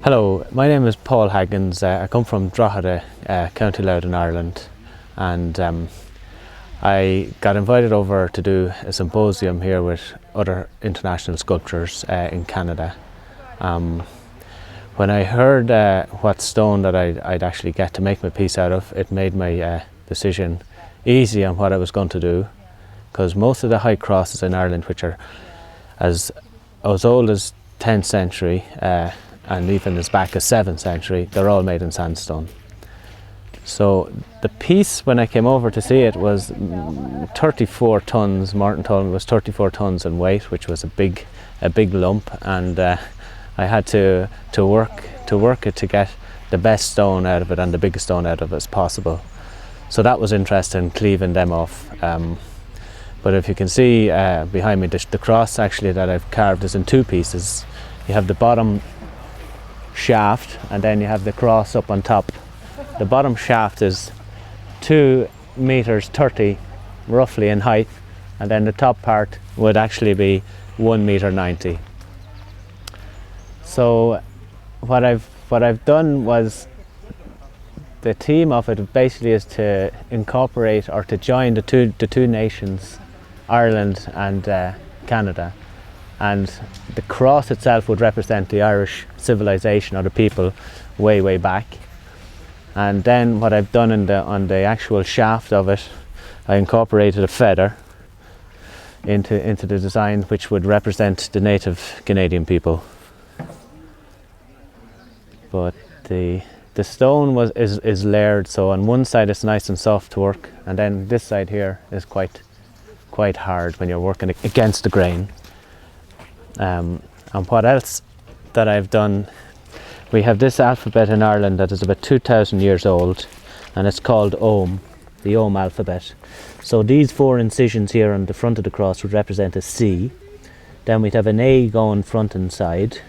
Hello, my name is Paul Haggins. I come from Drogheda, County Louth in Ireland, and I got invited over to do a symposium here with other international sculptors in Canada. When I heard what stone that I'd actually get to make my piece out of, it made my decision easy on what I was going to do, because most of the high crosses in Ireland, which are as old as 10th century, and even as back as 7th century, they're all made in sandstone. So the piece, when I came over to see it, was 34 tons. Martin told me it was 34 tons in weight, which was a big lump, and I had to work it to get the best stone out of it and the biggest stone out of it as possible. So that was interesting, cleaving them off. But if you can see behind me, the cross actually that I've carved is in two pieces. You have the bottom shaft, and then you have the cross up on top. The bottom shaft is 2 meters 30 roughly in height, and then the top part would actually be 1 meter 90. So what I've done was, the theme of it basically is to incorporate or to join the two nations, Ireland and Canada. And the cross itself would represent the Irish civilization or the people way back. And then what I've done on the actual shaft of it, I incorporated a feather into the design, which would represent the native Canadian people. But the stone is layered, so on one side it's nice and soft to work, and then this side here is quite hard when you're working against the grain. And what else that I've done, we have this alphabet in Ireland that is about 2,000 years old, and it's called Ogham, the Ogham alphabet. So these 4 incisions here on the front of the cross would represent a C. Then we'd have an A going front and side.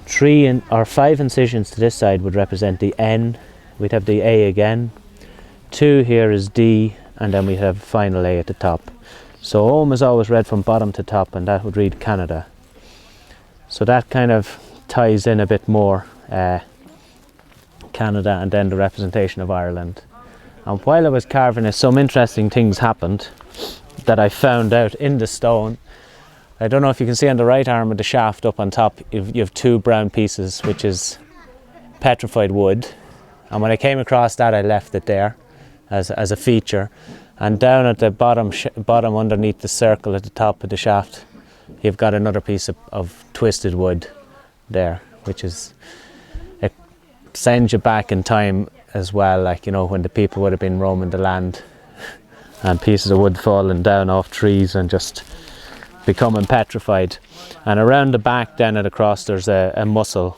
3 or 5 incisions to this side would represent the N. We'd have the A again. 2 here is D, and then we have final A at the top. So Ogham is always read from bottom to top, and that would read Canada. So that kind of ties in a bit more Canada, and then the representation of Ireland. And while I was carving it, some interesting things happened that I found out in the stone. I don't know if you can see on the right arm of the shaft up on top, you have 2 brown pieces, which is petrified wood. And when I came across that, I left it there as a feature. And down at the bottom underneath the circle at the top of the shaft, you've got another piece of twisted wood there, which it sends you back in time as well, like, you know, when the people would have been roaming the land and pieces of wood falling down off trees and just becoming petrified. And around the back then at the cross there's a mussel,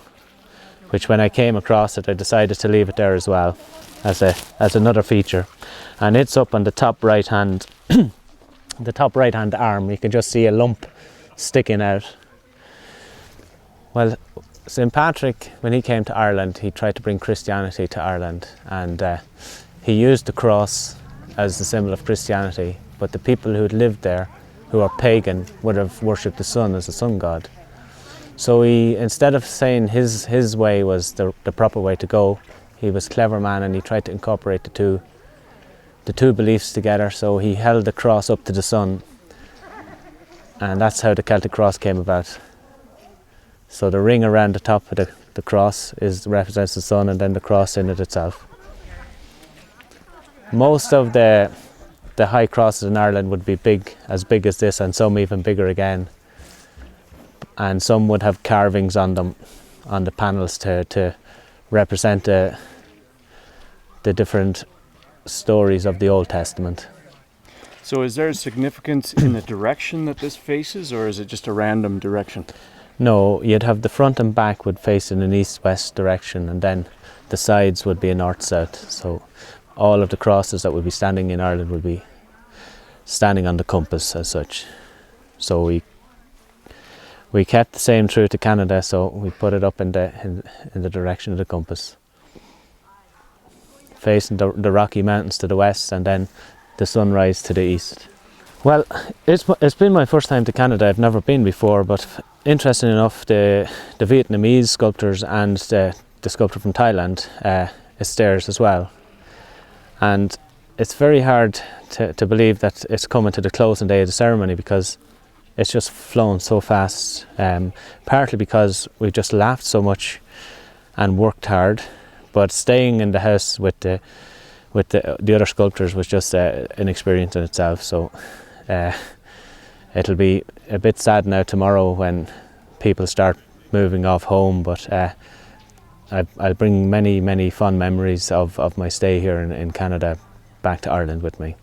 which when I came across it, I decided to leave it there as well as another feature. And it's up on the top right hand the top right hand arm. You can just see a lump sticking out. Well, St. Patrick, when he came to Ireland, he tried to bring Christianity to Ireland, and he used the cross as the symbol of Christianity, but the people who had lived there, who are pagan, would have worshipped the sun as the sun god. So he, instead of saying his way was the proper way to go, he was a clever man, and he tried to incorporate the two beliefs together. So he held the cross up to the sun, and that's how the Celtic cross came about. So the ring around the top of the cross represents the sun, and then the cross in it itself. Most of the high crosses in Ireland would be as big as this, and some even bigger again. And some would have carvings on them, on the panels, to represent the different stories of the Old Testament. So is there a significance in the direction that this faces, or is it just a random direction? No, you'd have the front and back would face in an east-west direction, and then the sides would be a north-south. So all of the crosses that would be standing in Ireland would be standing on the compass as such. So we kept the same true to Canada, so we put it up in the direction of the compass, facing the Rocky Mountains to the west, and then the sunrise to the east. Well, it's been my first time to Canada. I've never been before, but interesting enough, the Vietnamese sculptors and the sculptor from Thailand is there as well. And it's very hard to believe that it's coming to the closing day of the ceremony, because it's just flown so fast, partly because we've just laughed so much and worked hard, but staying in the house with the other sculptors was just an experience in itself. So it'll be a bit sad now tomorrow when people start moving off home, but I'll bring many fond memories of my stay here in Canada back to Ireland with me.